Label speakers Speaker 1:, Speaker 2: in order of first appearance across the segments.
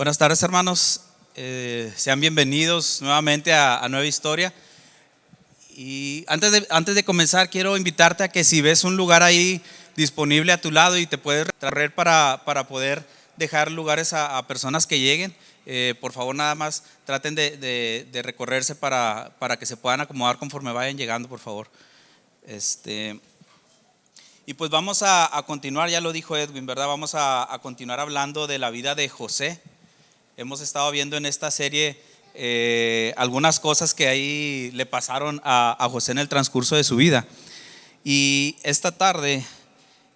Speaker 1: Buenas tardes, hermanos. Sean bienvenidos nuevamente a Nueva Historia. Y antes de comenzar, quiero invitarte a que si ves un lugar ahí disponible a tu lado y te puedes recorrer para poder dejar lugares a personas que lleguen, por favor nada más traten de recorrerse para que se puedan acomodar conforme vayan llegando, por favor. Y pues vamos a continuar, ya lo dijo Edwin, ¿verdad? Vamos a continuar hablando de la vida de José. Hemos estado viendo en esta serie algunas cosas que ahí le pasaron a José en el transcurso de su vida. Y esta tarde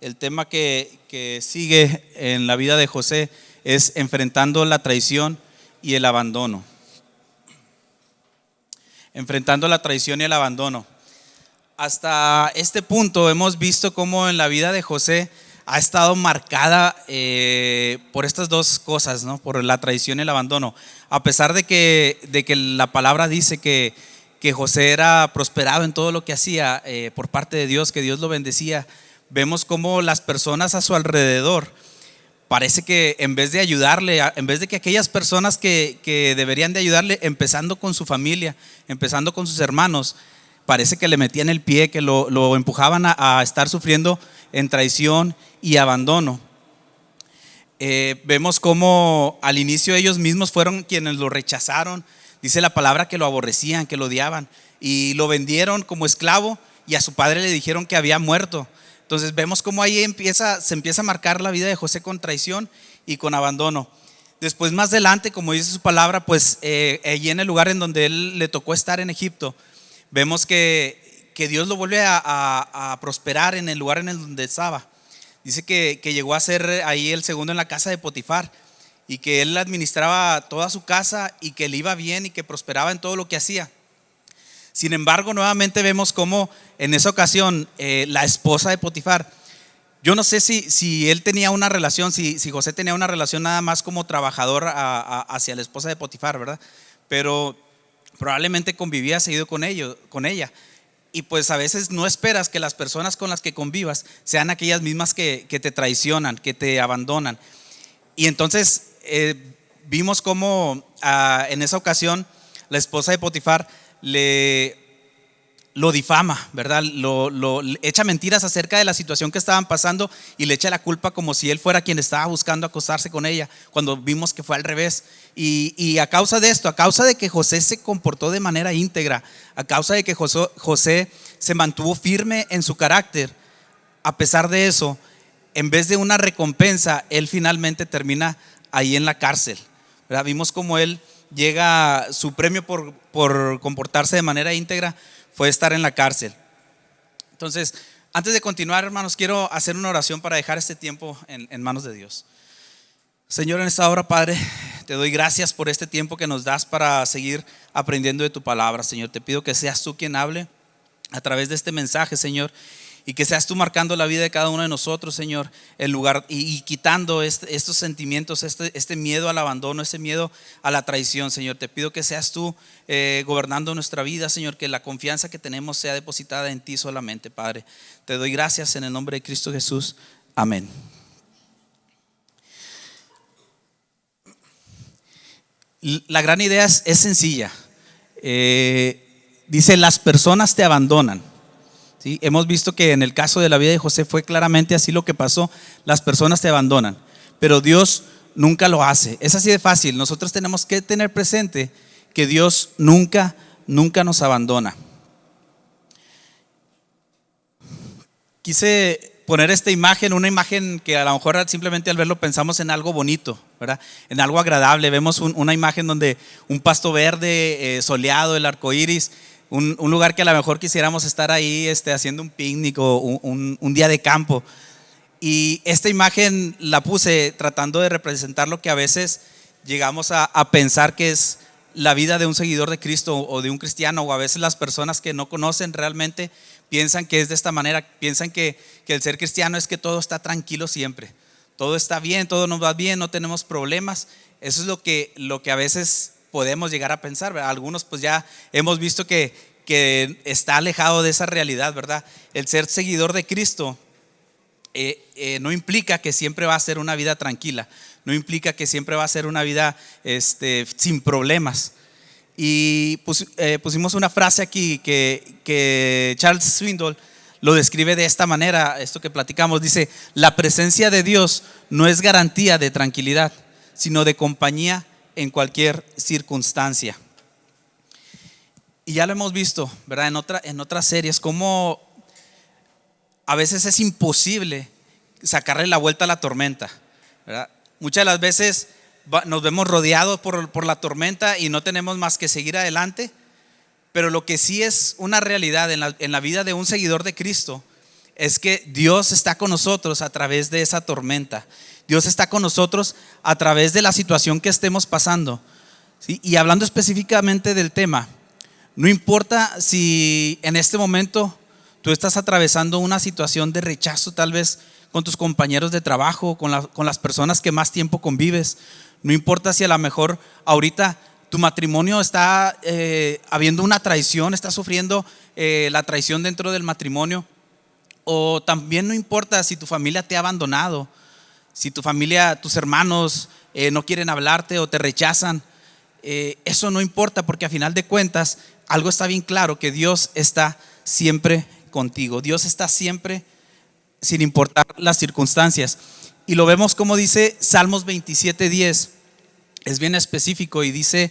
Speaker 1: el tema que sigue en la vida de José es enfrentando la traición y el abandono. Enfrentando la traición y el abandono. Hasta este punto hemos visto cómo en la vida de José ha estado marcada por estas dos cosas, ¿no? Por la traición y el abandono. A pesar de que la palabra dice que José era prosperado en todo lo que hacía por parte de Dios, que Dios lo bendecía, vemos cómo las personas a su alrededor parece que en vez de ayudarle, en vez de que aquellas personas que deberían de ayudarle, empezando con su familia, empezando con sus hermanos, parece que le metían el pie, que lo empujaban a estar sufriendo en traición y abandono. Vemos cómo al inicio ellos mismos fueron quienes lo rechazaron. Dice la palabra que lo aborrecían, que lo odiaban, y lo vendieron como esclavo, y a su padre le dijeron que había muerto. Entonces vemos cómo ahí se empieza a marcar la vida de José con traición y con abandono. Después, más adelante, como dice su palabra, pues allí en el lugar en donde él le tocó estar en Egipto, vemos que Dios lo vuelve a prosperar en el lugar en el donde estaba. Dice que llegó a ser ahí el segundo en la casa de Potifar, y que él administraba toda su casa y que le iba bien y que prosperaba en todo lo que hacía. Sin embargo, nuevamente vemos cómo en esa ocasión la esposa de Potifar, yo no sé si él tenía una relación, si José tenía una relación nada más como trabajador hacia la esposa de Potifar, ¿verdad? Pero probablemente convivía seguido con ella. Y pues a veces no esperas que las personas con las que convivas sean aquellas mismas que te traicionan, que te abandonan. Y entonces vimos cómo en esa ocasión la esposa de Potifar lo difama, ¿verdad? Lo echa mentiras acerca de la situación que estaban pasando y le echa la culpa como si él fuera quien estaba buscando acostarse con ella, cuando vimos que fue al revés. Y a causa de esto, a causa de que José se comportó de manera íntegra, a causa de que José se mantuvo firme en su carácter, a pesar de eso, en vez de una recompensa, él finalmente termina ahí en la cárcel, ¿verdad? Vimos cómo él llega, su premio por comportarse de manera íntegra fue estar en la cárcel. Entonces, antes de continuar, hermanos, quiero hacer una oración para dejar este tiempo en manos de Dios. Señor, en esta hora, Padre, te doy gracias por este tiempo que nos das para seguir aprendiendo de tu palabra. Señor, te pido que seas tú quien hable a través de este mensaje, Señor, y que seas tú marcando la vida de cada uno de nosotros, Señor, en lugar y quitando estos sentimientos, este miedo al abandono, este miedo a la traición, Señor. Te pido que seas tú gobernando nuestra vida, Señor, que la confianza que tenemos sea depositada en ti solamente, Padre. Te doy gracias en el nombre de Cristo Jesús. Amén. La gran idea es sencilla. Dice: las personas te abandonan. ¿Sí? Hemos visto que en el caso de la vida de José fue claramente así lo que pasó. Las personas te abandonan, pero Dios nunca lo hace. Es así de fácil. Nosotros tenemos que tener presente que Dios nunca nos abandona. Quise poner esta imagen, una imagen que a lo mejor simplemente al verlo pensamos en algo bonito, ¿verdad? En algo agradable. Vemos una imagen donde un pasto verde, soleado, el arco iris, un lugar que a lo mejor quisiéramos estar ahí haciendo un picnic o un día de campo. Y esta imagen la puse tratando de representar lo que a veces llegamos a pensar que es la vida de un seguidor de Cristo o de un cristiano, o a veces las personas que no conocen realmente piensan que es de esta manera, piensan que el ser cristiano es que todo está tranquilo siempre, todo está bien, todo nos va bien, no tenemos problemas. Eso es lo que a veces podemos llegar a pensar, ¿verdad? Algunos pues ya hemos visto que está alejado de esa realidad, ¿verdad? El ser seguidor de Cristo no implica que siempre va a ser una vida tranquila, no implica que siempre va a ser una vida sin problemas. Y pusimos una frase aquí que Charles Swindoll lo describe de esta manera, esto que platicamos, dice: la presencia de Dios no es garantía de tranquilidad, sino de compañía en cualquier circunstancia. Y ya lo hemos visto, ¿verdad? En otras series, cómo a veces es imposible sacarle la vuelta a la tormenta, ¿verdad? Muchas de las veces nos vemos rodeados por la tormenta y no tenemos más que seguir adelante. Pero lo que sí es una realidad en la vida de un seguidor de Cristo es que Dios está con nosotros a través de esa tormenta. Dios está con nosotros a través de la situación que estemos pasando, ¿sí? Y hablando específicamente del tema, no importa si en este momento tú estás atravesando una situación de rechazo, tal vez con tus compañeros de trabajo, con las personas que más tiempo convives. No importa si a lo mejor ahorita tu matrimonio está habiendo una traición, está sufriendo la traición dentro del matrimonio. O también no importa si tu familia te ha abandonado, si tu familia, tus hermanos no quieren hablarte o te rechazan. Eso no importa, porque a final de cuentas algo está bien claro: que Dios está siempre contigo. Dios está siempre, sin importar las circunstancias. Y lo vemos como dice Salmos 27:10. Es bien específico y dice: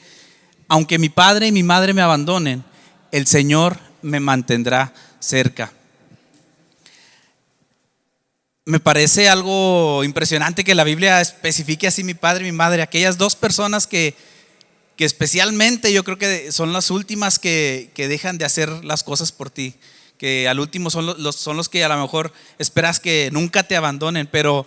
Speaker 1: aunque mi padre y mi madre me abandonen, el Señor me mantendrá cerca. Me parece algo impresionante que la Biblia especifique así: mi padre y mi madre, aquellas dos personas que especialmente yo creo que son las últimas que dejan de hacer las cosas por ti, que al último son los que a lo mejor esperas que nunca te abandonen. Pero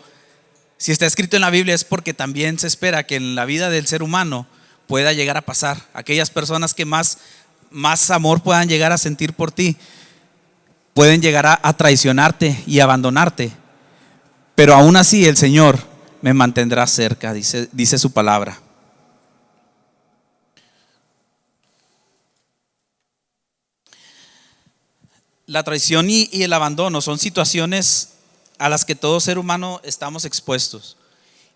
Speaker 1: si está escrito en la Biblia es porque también se espera que en la vida del ser humano pueda llegar a pasar. Aquellas personas que más amor puedan llegar a sentir por ti pueden llegar a traicionarte y abandonarte, pero aún así el Señor me mantendrá cerca, dice su palabra. La traición y el abandono son situaciones a las que todo ser humano estamos expuestos.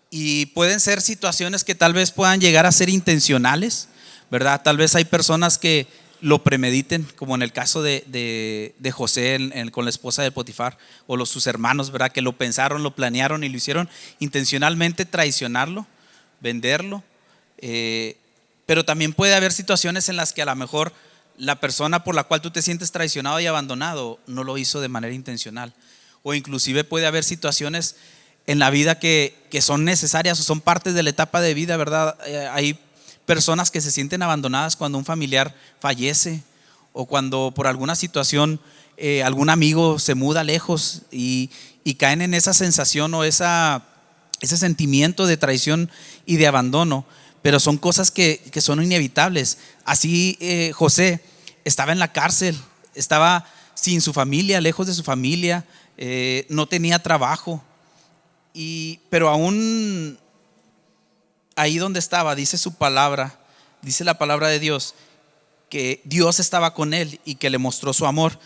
Speaker 1: Y pueden ser situaciones que tal vez puedan llegar a ser intencionales, ¿verdad? Tal vez hay personas que lo premediten, como en el caso de José con la esposa de Potifar, o sus hermanos, ¿verdad? Que lo pensaron, lo planearon y lo hicieron intencionalmente, traicionarlo, venderlo. Pero también puede haber situaciones en las que a lo mejor la persona por la cual tú te sientes traicionado y abandonado no lo hizo de manera intencional. O inclusive puede haber situaciones en la vida que son necesarias o son parte de la etapa de vida, ¿verdad? Hay personas que se sienten abandonadas cuando un familiar fallece, o cuando por alguna situación algún amigo se muda lejos y caen en esa sensación o ese sentimiento de traición y de abandono. Pero son cosas que son inevitables. Así José estaba en la cárcel, estaba sin su familia, lejos de su familia, no tenía trabajo, pero aún ahí donde estaba, dice su palabra, dice la palabra de Dios, que Dios estaba con él y que le mostró su amor.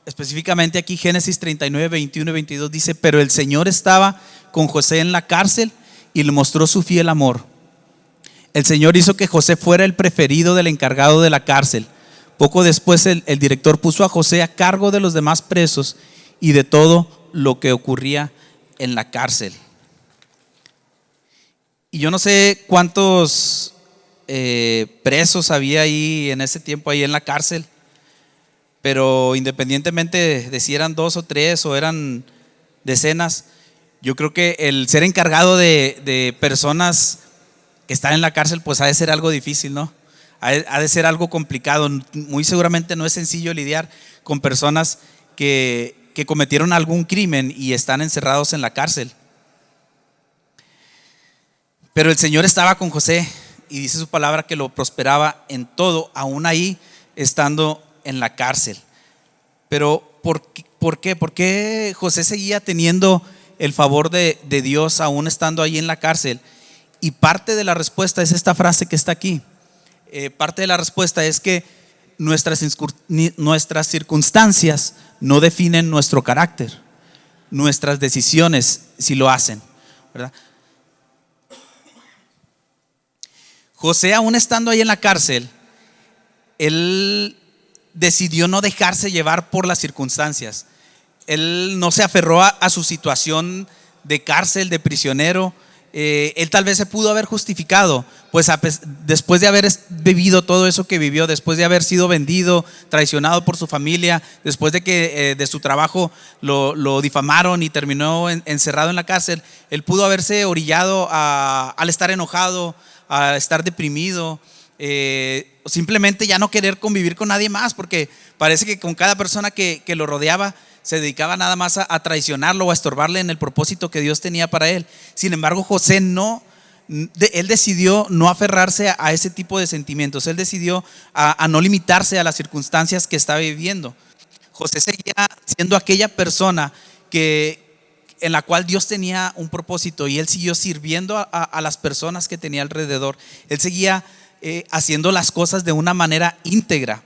Speaker 1: Específicamente aquí Génesis 39, 21 y 22 dice: pero el Señor estaba con José en la cárcel y le mostró su fiel amor. El Señor hizo que José fuera el preferido del encargado de la cárcel. Poco después el director puso a José a cargo de los demás presos y de todo lo que ocurría en la cárcel. Y yo no sé cuántos presos había ahí en ese tiempo ahí en la cárcel, pero independientemente de si eran 2 o 3 o eran decenas, yo creo que el ser encargado de personas que están en la cárcel pues ha de ser algo difícil, ¿no? Ha de ser algo complicado. Muy seguramente no es sencillo lidiar con personas que cometieron algún crimen y están encerrados en la cárcel. Pero el Señor estaba con José y dice su palabra que lo prosperaba en todo, aún ahí estando en la cárcel. Pero ¿por qué? ¿Por qué José seguía teniendo el favor de Dios aún estando ahí en la cárcel? Y parte de la respuesta es esta frase que está aquí. Parte de la respuesta es que nuestras circunstancias no definen nuestro carácter. Nuestras decisiones sí lo hacen, ¿verdad? José, aún estando ahí en la cárcel, él decidió no dejarse llevar por las circunstancias. Él no se aferró a su situación de cárcel, de prisionero. Él tal vez se pudo haber justificado, pues después de haber vivido todo eso que vivió, después de haber sido vendido, traicionado por su familia, después de que de su trabajo lo difamaron y terminó encerrado en la cárcel, él pudo haberse orillado al estar enojado, a estar deprimido, simplemente ya no querer convivir con nadie más, porque parece que con cada persona que lo rodeaba se dedicaba nada más a traicionarlo o a estorbarle en el propósito que Dios tenía para él. Sin embargo, José él decidió no aferrarse a ese tipo de sentimientos. Él decidió a no limitarse a las circunstancias que estaba viviendo. José seguía siendo aquella persona en la cual Dios tenía un propósito, y él siguió sirviendo a las personas que tenía alrededor. Él seguía haciendo las cosas de una manera íntegra.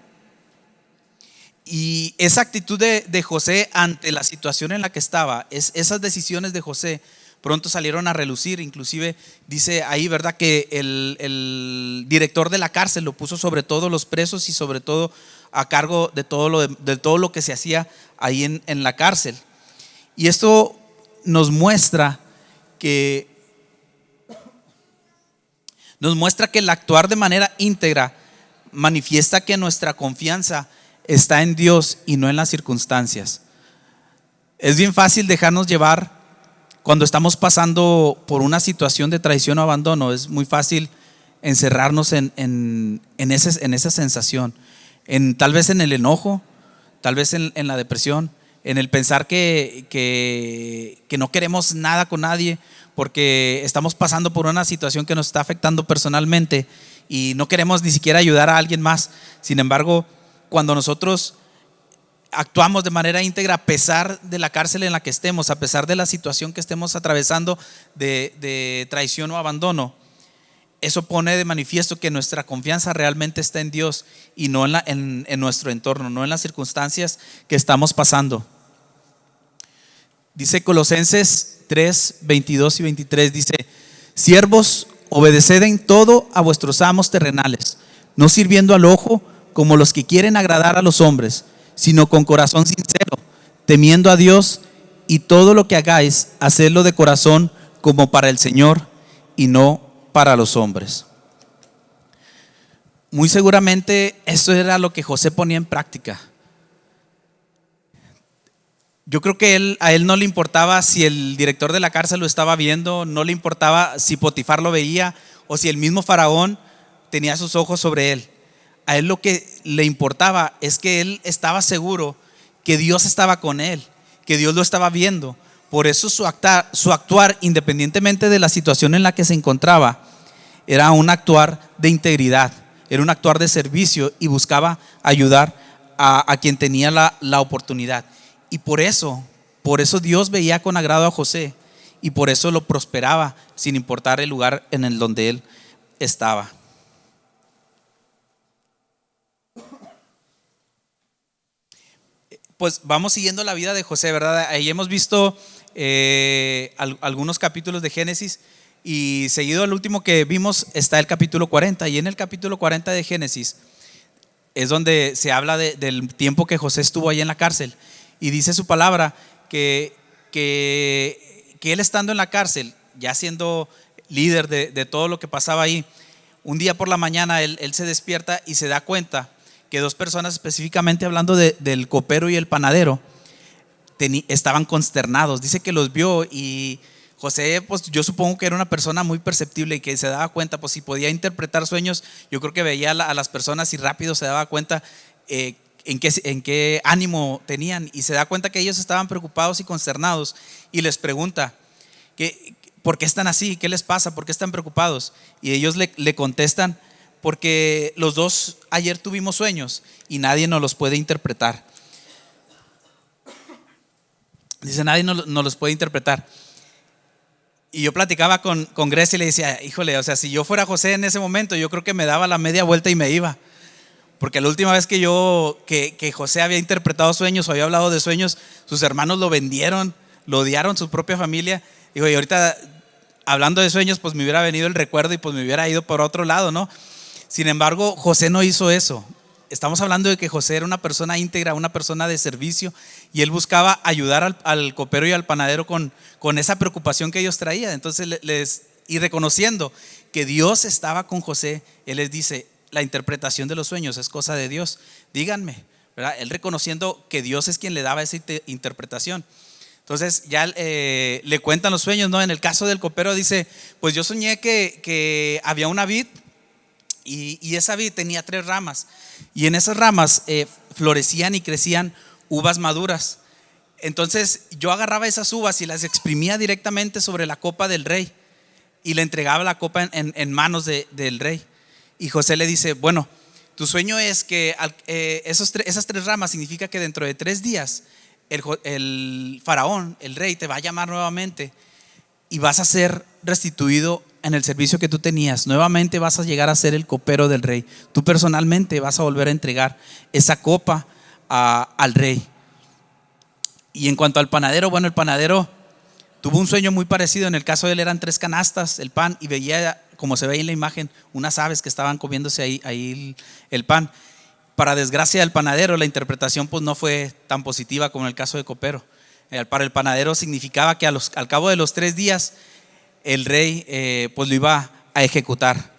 Speaker 1: Y esa actitud de José ante la situación en la que estaba, esas decisiones de José pronto salieron a relucir. Inclusive dice ahí, ¿verdad?, que el director de la cárcel lo puso sobre todos los presos y sobre todo a cargo de todo lo que se hacía ahí en la cárcel. Y esto nos muestra que el actuar de manera íntegra manifiesta que nuestra confianza está en Dios y no en las circunstancias. Es bien fácil dejarnos llevar cuando estamos pasando por una situación de traición o abandono. Es muy fácil encerrarnos en esa sensación, tal vez en el enojo, tal vez en la depresión, en el pensar que no queremos nada con nadie porque estamos pasando por una situación que nos está afectando personalmente y no queremos ni siquiera ayudar a alguien más. Sin embargo, cuando nosotros actuamos de manera íntegra, a pesar de la cárcel en la que estemos, a pesar de la situación que estemos atravesando de traición o abandono, eso pone de manifiesto que nuestra confianza realmente está en Dios y no en nuestro entorno, no en las circunstancias que estamos pasando. Dice Colosenses 3, 22 y 23, dice: siervos, obedeced en todo a vuestros amos terrenales, no sirviendo al ojo como los que quieren agradar a los hombres, sino con corazón sincero, temiendo a Dios, y todo lo que hagáis, hacedlo de corazón como para el Señor y no para los hombres. Muy seguramente eso era lo que José ponía en práctica. Yo creo que a él no le importaba si el director de la cárcel lo estaba viendo, no le importaba si Potifar lo veía o si el mismo faraón tenía sus ojos sobre él. A él lo que le importaba es que él estaba seguro que Dios estaba con él, que Dios lo estaba viendo. Por eso su actuar, independientemente de la situación en la que se encontraba, era un actuar de integridad, era un actuar de servicio, y buscaba ayudar a quien tenía la oportunidad. Y por eso Dios veía con agrado a José, y por eso lo prosperaba sin importar el lugar en el donde él estaba. Pues vamos siguiendo la vida de José, ¿verdad? Ahí hemos visto algunos capítulos de Génesis, y seguido el último que vimos está el capítulo 40. Y en el capítulo 40 de Génesis es donde se habla del tiempo que José estuvo ahí en la cárcel. Y dice su palabra que él, estando en la cárcel, ya siendo líder de todo lo que pasaba ahí, un día por la mañana él se despierta y se da cuenta que dos personas, específicamente hablando del copero y el panadero, estaban consternados. Dice que los vio, y José, pues yo supongo que era una persona muy perceptible y que se daba cuenta, pues si podía interpretar sueños, yo creo que veía a las personas y rápido se daba cuenta en qué ánimo tenían, y se da cuenta que ellos estaban preocupados y consternados, y les pregunta ¿por qué están así? ¿Qué les pasa? ¿Por qué están preocupados? Y ellos le contestan: porque los dos ayer tuvimos sueños y nadie nos los puede interpretar. Dice, nadie nos los puede interpretar. Y yo platicaba con Grecia y le decía: híjole, o sea, si yo fuera José en ese momento, yo creo que me daba la media vuelta y me iba. Porque la última vez que José había interpretado sueños o había hablado de sueños, sus hermanos lo vendieron, lo odiaron, su propia familia. Digo, y ahorita hablando de sueños, pues me hubiera venido el recuerdo y pues me hubiera ido por otro lado, ¿no? Sin embargo, José no hizo eso. Estamos hablando de que José era una persona íntegra, una persona de servicio, y él buscaba ayudar al copero y al panadero con esa preocupación que ellos traían. Entonces y reconociendo que Dios estaba con José, él les dice: la interpretación de los sueños es cosa de Dios, díganme, ¿verdad? Él reconociendo que Dios es quien le daba esa interpretación. Entonces ya le cuentan los sueños, ¿no? En el caso del copero dice: pues yo soñé que había una vid, y esa vid tenía 3 ramas, y en esas ramas florecían y crecían uvas maduras. Entonces yo agarraba esas uvas y las exprimía directamente sobre la copa del rey, y le entregaba la copa en manos del rey. Y José le dice: bueno, tu sueño es que esas 3 ramas significa que dentro de 3 días el faraón, el rey, te va a llamar nuevamente y vas a ser restituido en el servicio que tú tenías. Nuevamente vas a llegar a ser el copero del rey. Tú personalmente vas a volver a entregar esa copa al rey. Y en cuanto al panadero, bueno, el panadero tuvo un sueño muy parecido. En el caso de él eran 3 canastas, el pan, y veía, como se ve en la imagen, unas aves que estaban comiéndose ahí el pan. Para desgracia del panadero, la interpretación pues no fue tan positiva como en el caso de copero. Para el panadero significaba que al cabo de los 3 días el rey pues lo iba a ejecutar.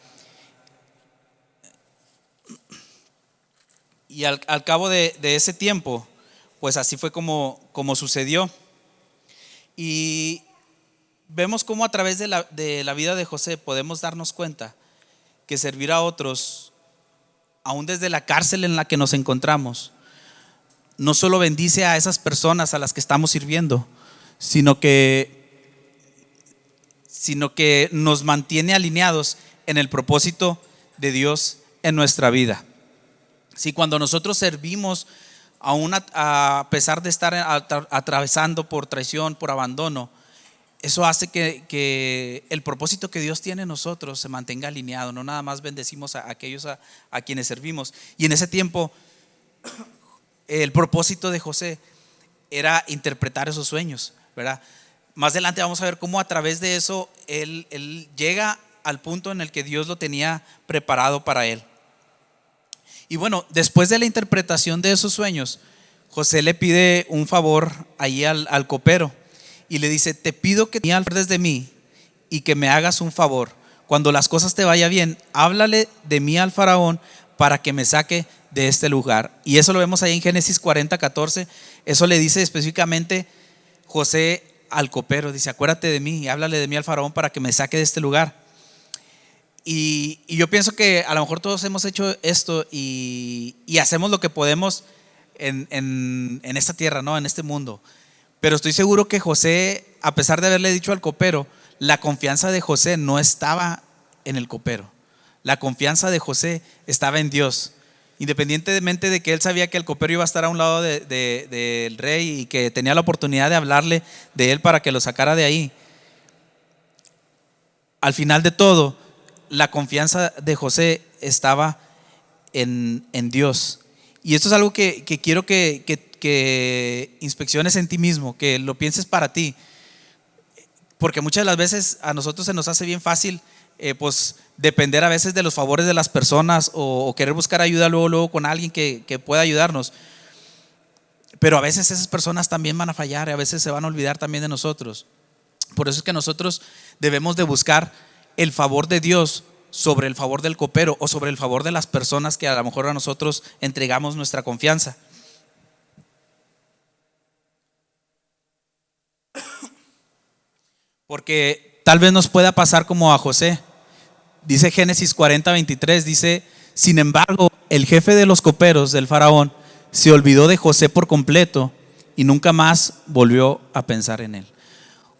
Speaker 1: Y al cabo de ese tiempo, pues así fue como sucedió. Y vemos cómo a través de la vida de José podemos darnos cuenta que servir a otros, aún desde la cárcel en la que nos encontramos, no solo bendice a esas personas a las que estamos sirviendo, sino que nos mantiene alineados en el propósito de Dios en nuestra vida. Si cuando nosotros servimos, aún a pesar de estar atravesando por traición, por abandono, eso hace que el propósito que Dios tiene en nosotros se mantenga alineado. No nada más bendecimos a aquellos a quienes servimos. Y en ese tiempo el propósito de José era interpretar esos sueños, ¿verdad? Más adelante vamos a ver cómo a través de eso él llega al punto en el que Dios lo tenía preparado para él. Y bueno, después de la interpretación de esos sueños, José le pide un favor ahí al copero y le dice: te pido que te acuerdes de mí y que me hagas un favor. Cuando las cosas te vayan bien, háblale de mí al faraón para que me saque de este lugar. Y eso lo vemos ahí en Génesis 40:14. Eso le dice específicamente José al copero, dice: acuérdate de mí y háblale de mí al faraón para que me saque de este lugar. Y yo pienso que a lo mejor todos hemos hecho esto y hacemos lo que podemos en esta tierra, ¿no? En este mundo. Pero estoy seguro que José, a pesar de haberle dicho al copero, la confianza de José no estaba en el copero. La confianza de José estaba en Dios. Independientemente de que él sabía que el copero iba a estar a un lado del rey y que tenía la oportunidad de hablarle de él para que lo sacara de ahí, al final de todo, la confianza de José estaba en Dios. Y esto es algo que quiero que inspecciones en ti mismo, que lo pienses para ti, porque muchas de las veces a nosotros se nos hace bien fácil pues depender a veces de los favores de las personas o querer buscar ayuda luego con alguien que pueda ayudarnos. Pero a veces esas personas también van a fallar y a veces se van a olvidar también de nosotros. Por eso es que nosotros debemos de buscar el favor de Dios sobre el favor del copero o sobre el favor de las personas que a lo mejor a nosotros entregamos nuestra confianza. Porque tal vez nos pueda pasar como a José. Dice Génesis 40:23, dice: sin embargo, el jefe de los coperos del faraón se olvidó de José por completo y nunca más volvió a pensar en él.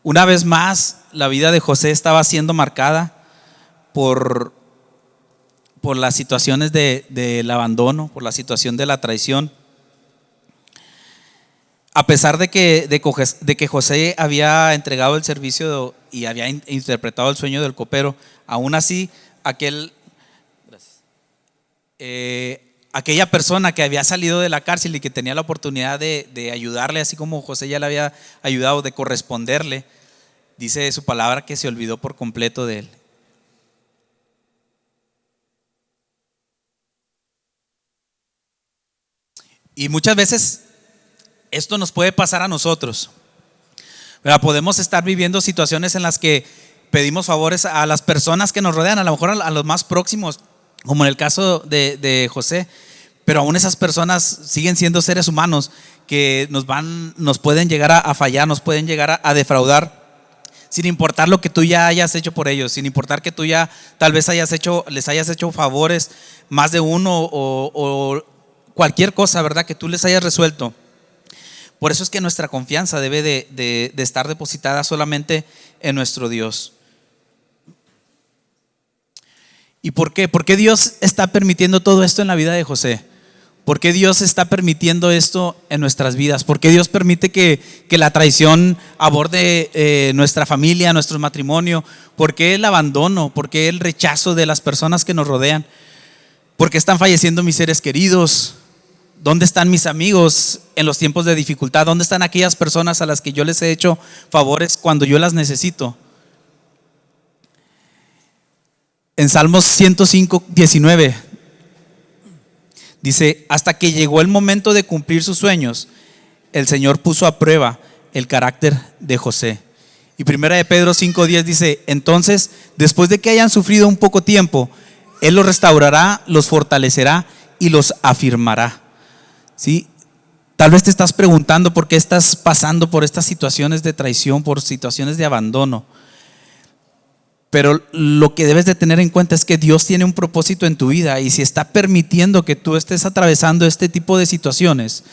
Speaker 1: Una vez más, la vida de José estaba siendo marcada por las situaciones del abandono, por la situación de la traición. A pesar de que José había entregado el servicio y había interpretado el sueño del copero, aún así aquella persona que había salido de la cárcel y que tenía la oportunidad de ayudarle, así como José ya le había ayudado, de corresponderle, Dice su palabra que se olvidó por completo de él. Y muchas veces esto nos puede pasar a nosotros. Podemos estar viviendo situaciones en las que pedimos favores a las personas que nos rodean, a lo mejor a los más próximos, como en el caso de José, pero aún esas personas siguen siendo seres humanos que nos pueden llegar a fallar, nos pueden llegar a defraudar, sin importar lo que tú ya hayas hecho por ellos, sin importar que tú ya tal vez les hayas hecho favores, más de uno o cualquier cosa, ¿verdad?, que tú les hayas resuelto. Por eso es que nuestra confianza debe de estar depositada solamente en nuestro Dios. ¿Y por qué? ¿Por qué Dios está permitiendo todo esto en la vida de José? ¿Por qué Dios está permitiendo esto en nuestras vidas? ¿Por qué Dios permite que la traición aborde nuestra familia, nuestro matrimonio? ¿Por qué el abandono? ¿Por qué el rechazo de las personas que nos rodean? ¿Por qué están falleciendo mis seres queridos? ¿Dónde están mis amigos en los tiempos de dificultad? ¿Dónde están aquellas personas a las que yo les he hecho favores cuando yo las necesito? En Salmos 105, 19 dice: hasta que llegó el momento de cumplir sus sueños, el Señor puso a prueba el carácter de José. Y primera de Pedro 5:10 dice: entonces, después de que hayan sufrido un poco tiempo, Él los restaurará, los fortalecerá y los afirmará. ¿Sí? Tal vez te estás preguntando por qué estás pasando por estas situaciones de traición, por situaciones de abandono. Pero lo que debes de tener en cuenta es que Dios tiene un propósito en tu vida, y si está permitiendo que tú estés atravesando este tipo de situaciones,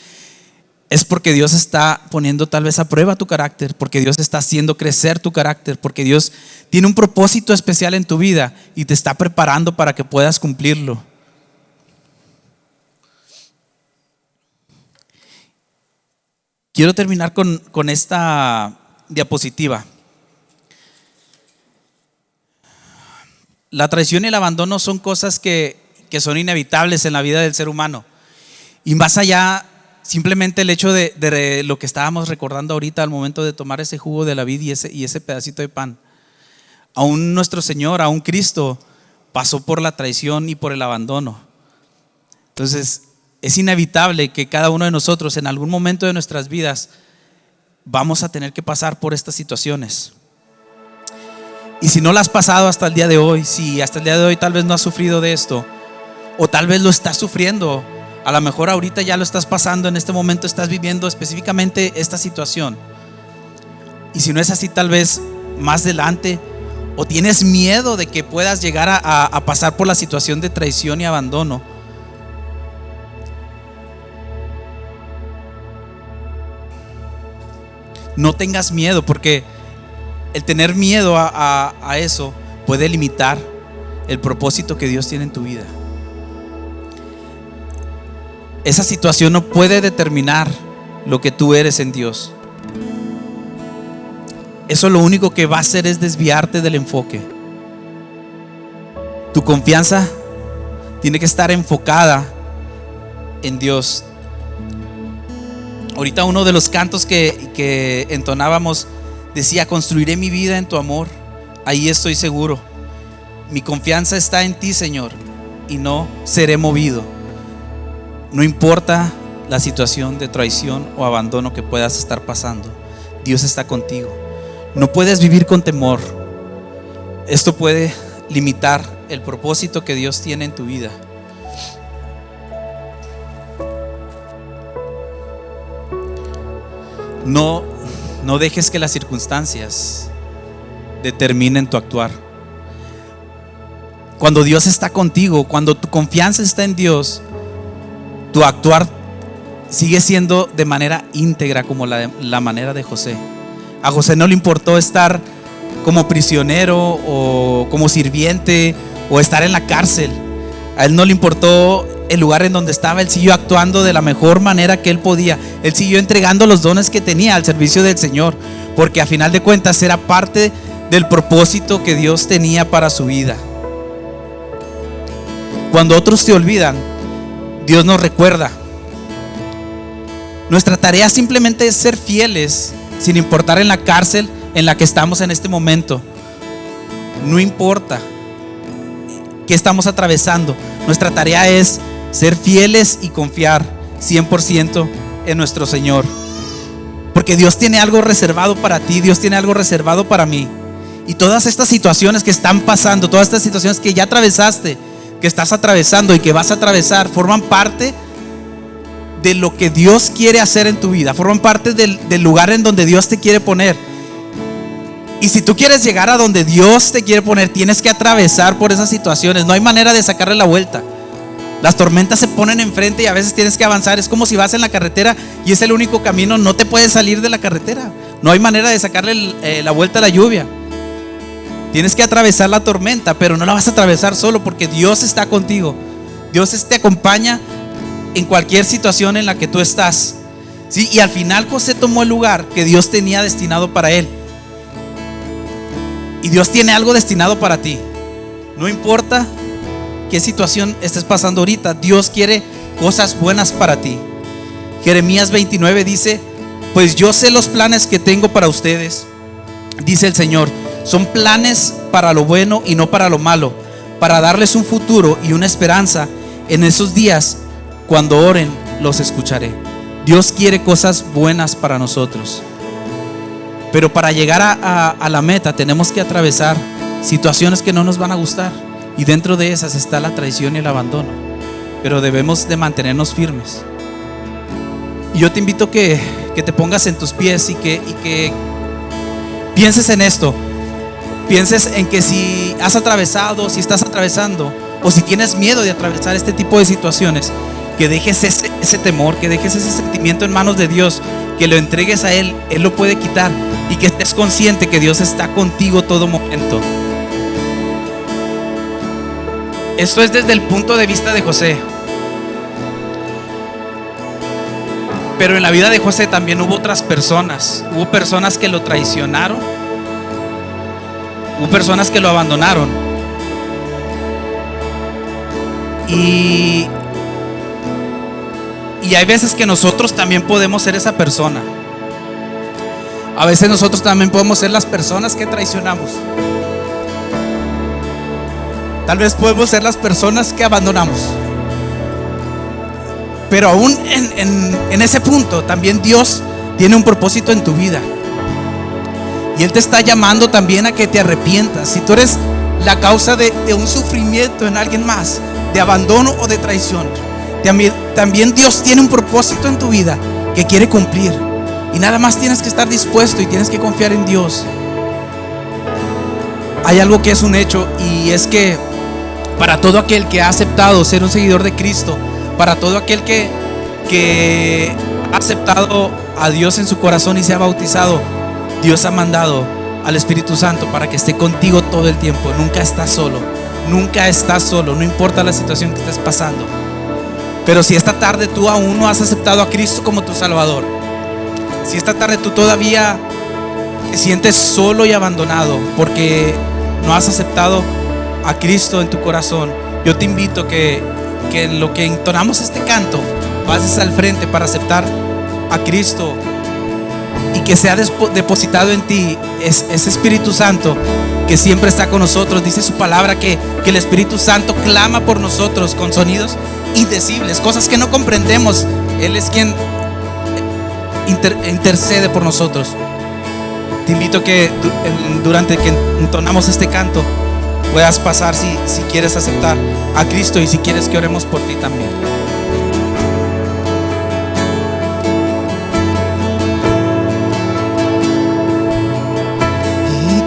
Speaker 1: es porque Dios está poniendo tal vez a prueba tu carácter, porque Dios está haciendo crecer tu carácter, porque Dios tiene un propósito especial en tu vida y te está preparando para que puedas cumplirlo. Quiero terminar con esta diapositiva. La traición y el abandono son cosas que son inevitables en la vida del ser humano. Y más allá, simplemente el hecho de lo que estábamos recordando ahorita al momento de tomar ese jugo de la vid y ese pedacito de pan. Aún nuestro Señor, aún Cristo, pasó por la traición y por el abandono. Entonces, es inevitable que cada uno de nosotros en algún momento de nuestras vidas vamos a tener que pasar por estas situaciones. Y si no lo has pasado hasta el día de hoy, si hasta el día de hoy tal vez no has sufrido de esto, o tal vez lo estás sufriendo, a lo mejor ahorita ya lo estás pasando, en este momento estás viviendo específicamente esta situación. Y si no es así, tal vez más adelante, o tienes miedo de que puedas llegar a pasar por la situación de traición y abandono. No tengas miedo, porque el tener miedo a eso puede limitar el propósito que Dios tiene en tu vida. Esa situación no puede determinar lo que tú eres en Dios. Eso lo único que va a hacer es desviarte del enfoque. Tu confianza tiene que estar enfocada en Dios. Ahorita uno de los cantos que entonábamos decía: construiré mi vida en tu amor, ahí estoy seguro. Mi confianza está en ti, Señor, y no seré movido. No importa la situación de traición o abandono que puedas estar pasando, Dios está contigo. No puedes vivir con temor. Esto puede limitar el propósito que Dios tiene en tu vida. No dejes que las circunstancias determinen tu actuar. Cuando Dios está contigo, cuando tu confianza está en Dios, tu actuar sigue siendo de manera íntegra, como la manera de José. A José no le importó estar como prisionero o como sirviente o estar en la cárcel. A él no le importó el lugar en donde estaba. Él siguió actuando de la mejor manera que él podía. Él siguió entregando los dones que tenía al servicio del Señor, porque a final de cuentas era parte del propósito que Dios tenía para su vida. Cuando otros te olvidan, Dios nos recuerda. Nuestra tarea simplemente es ser fieles, sin importar en la cárcel en la que estamos en este momento, no importa qué estamos atravesando, nuestra tarea es ser fieles y confiar 100% en nuestro Señor. Porque Dios tiene algo reservado para ti, Dios tiene algo reservado para mí. Y todas estas situaciones que están pasando, todas estas situaciones que ya atravesaste, que estás atravesando y que vas a atravesar, forman parte de lo que Dios quiere hacer en tu vida, forman parte del lugar en donde Dios te quiere poner. Y si tú quieres llegar a donde Dios te quiere poner, tienes que atravesar por esas situaciones. No hay manera de sacarle la vuelta. Las tormentas se ponen enfrente y a veces tienes que avanzar. Es como si vas en la carretera y es el único camino, no te puedes salir de la carretera. No hay manera de sacarle la vuelta a la lluvia. Tienes que atravesar la tormenta, pero no la vas a atravesar solo, porque Dios está contigo. Dios te acompaña en cualquier situación en la que tú estás, ¿sí? Y al final José tomó el lugar que Dios tenía destinado para él. Y Dios tiene algo destinado para ti. No importa qué situación estés pasando ahorita, Dios quiere cosas buenas para ti. Jeremías 29 dice: pues yo sé los planes que tengo para ustedes, dice el Señor. Son planes para lo bueno y no para lo malo, para darles un futuro y una esperanza. En esos días, cuando oren, los escucharé. Dios quiere cosas buenas para nosotros. Pero para llegar a la meta tenemos que atravesar situaciones que no nos van a gustar. Y dentro de esas está la traición y el abandono. Pero debemos de mantenernos firmes. Y yo te invito que te pongas en tus pies y que pienses en esto. Pienses en que si has atravesado, si estás atravesando, o si tienes miedo de atravesar este tipo de situaciones, que dejes ese temor, que dejes ese sentimiento en manos de Dios, que lo entregues a Él. Él lo puede quitar. Y que estés consciente que Dios está contigo todo momento. Esto es desde el punto de vista de José. Pero en la vida de José también hubo otras personas. Hubo personas que lo traicionaron. Hubo personas que lo abandonaron. Y hay veces que nosotros también podemos ser esa persona. A veces nosotros también podemos ser las personas que traicionamos. Tal vez podemos ser las personas que abandonamos. Pero aún en ese punto también Dios tiene un propósito en tu vida. Y Él te está llamando también a que te arrepientas. Si tú eres la causa de un sufrimiento en alguien más, de abandono o de traición, también Dios tiene un propósito en tu vida que quiere cumplir. Y nada más tienes que estar dispuesto y tienes que confiar en Dios. Hay algo que es un hecho, y es que para todo aquel que ha aceptado ser un seguidor de Cristo, para todo aquel que ha aceptado a Dios en su corazón y se ha bautizado, Dios ha mandado al Espíritu Santo para que esté contigo todo el tiempo. Nunca estás solo, nunca estás solo, no importa la situación que estés pasando. Pero si esta tarde tú aún no has aceptado a Cristo como tu Salvador, si esta tarde tú todavía te sientes solo y abandonado porque no has aceptado a Cristo en tu corazón, yo te invito que en lo que entonamos este canto pases al frente para aceptar a Cristo, y que sea depositado en ti ese Espíritu Santo que siempre está con nosotros. Dice su palabra que el Espíritu Santo clama por nosotros con sonidos indecibles, cosas que no comprendemos. Él es quien intercede por nosotros. Te invito que durante que entonamos este canto puedas pasar si quieres aceptar a Cristo, y si quieres que oremos por ti también.
Speaker 2: Y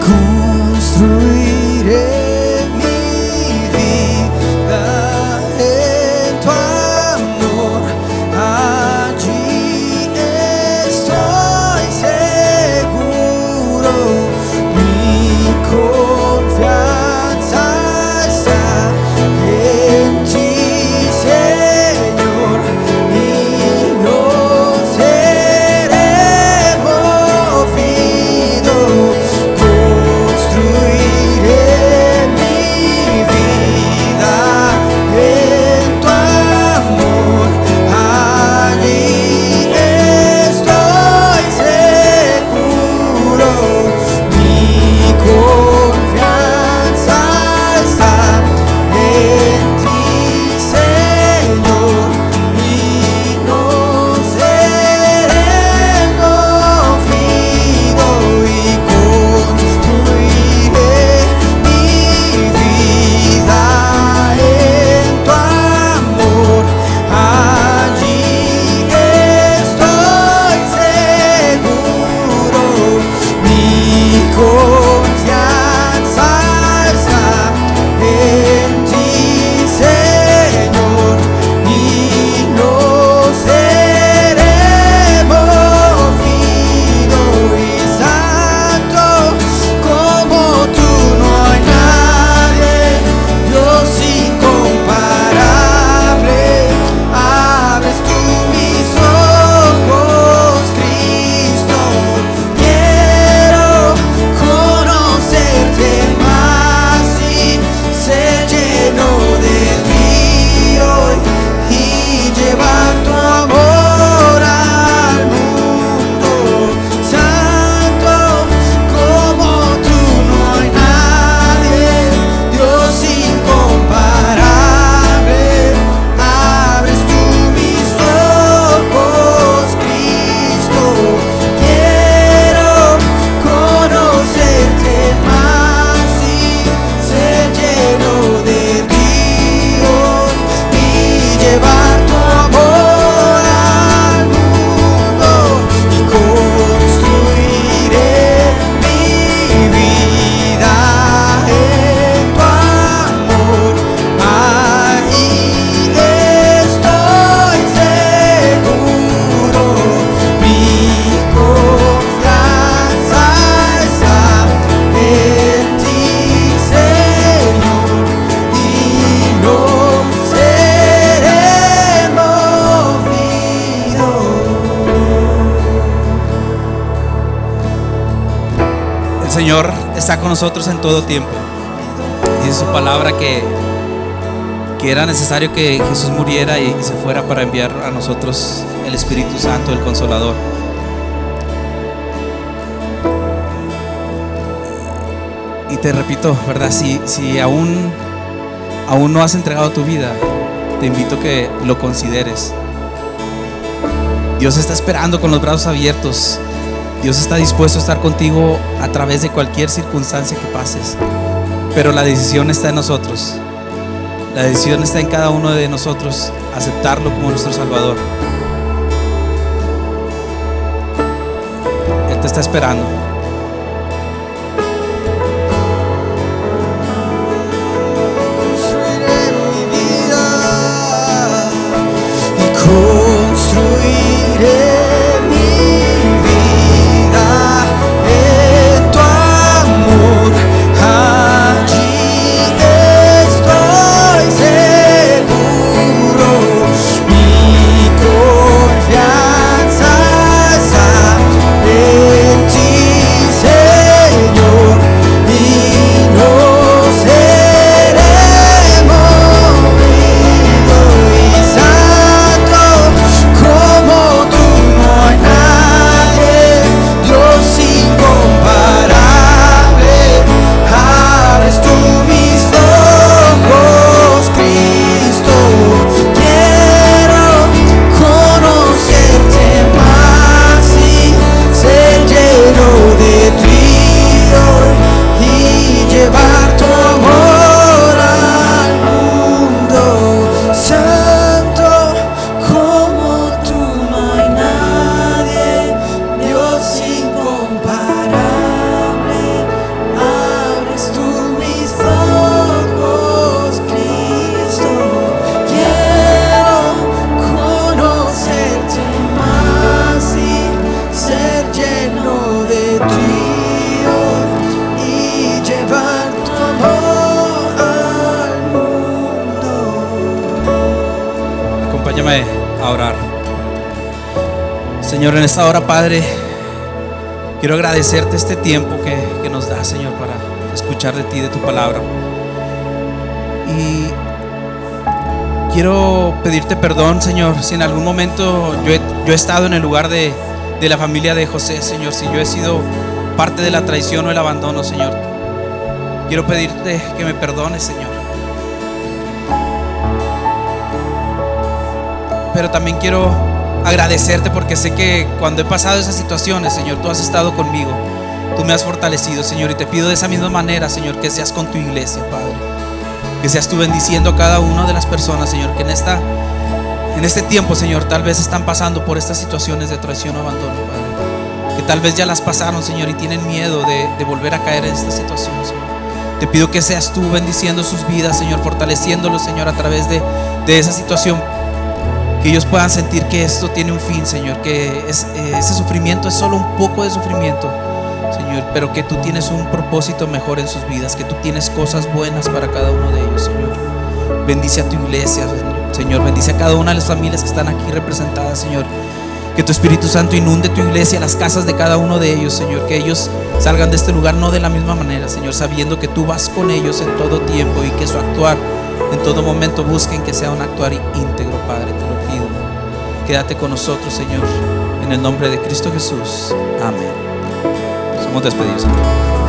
Speaker 2: construiré mi vida en tu amor. Allí estoy seguro. Mi confianza está en ti, Señor.
Speaker 1: está con nosotros en todo tiempo. Dice su palabra que era necesario que Jesús muriera y se fuera para enviar a nosotros el Espíritu Santo, el Consolador. Y te repito, ¿verdad? Si aún no has entregado tu vida, te invito a que lo consideres. Dios está esperando con los brazos abiertos. Dios está dispuesto a estar contigo a través de cualquier circunstancia que pases. Pero la decisión está en nosotros. La decisión está en cada uno de nosotros, aceptarlo como nuestro Salvador. Él te está esperando. Acompáñame a orar. Señor, en esta hora, Padre, quiero agradecerte este tiempo que nos das, Señor, para escuchar de ti, de tu palabra. Y quiero pedirte perdón, Señor, si en algún momento yo he estado en el lugar de la familia de José, Señor, si yo he sido parte de la traición o el abandono, Señor. Quiero pedirte que me perdones, Señor. Pero también quiero agradecerte porque sé que cuando he pasado esas situaciones, Señor, tú has estado conmigo. Tú me has fortalecido, Señor, y te pido de esa misma manera, Señor, que seas con tu iglesia, Padre. Que seas tú bendiciendo a cada una de las personas, Señor, que en este tiempo, Señor, tal vez están pasando por estas situaciones de traición o abandono, Padre. Que tal vez ya las pasaron, Señor, y tienen miedo de volver a caer en esta situación, Señor. Te pido que seas tú bendiciendo sus vidas, Señor, fortaleciéndolos, Señor, a través de esa situación. Que ellos puedan sentir que esto tiene un fin, Señor, que ese sufrimiento es solo un poco de sufrimiento, Señor, pero que tú tienes un propósito mejor en sus vidas, que tú tienes cosas buenas para cada uno de ellos, Señor. Bendice a tu iglesia, Señor, bendice a cada una de las familias que están aquí representadas, Señor. Que tu Espíritu Santo inunde tu iglesia, las casas de cada uno de ellos, Señor. Que ellos salgan de este lugar no de la misma manera, Señor, sabiendo que tú vas con ellos en todo tiempo y que su actuar en todo momento busquen que sea un actuar íntegro, Padre, te lo pido. Quédate con nosotros, Señor, en el nombre de Cristo Jesús. Amén. Somos despedidos, Señor.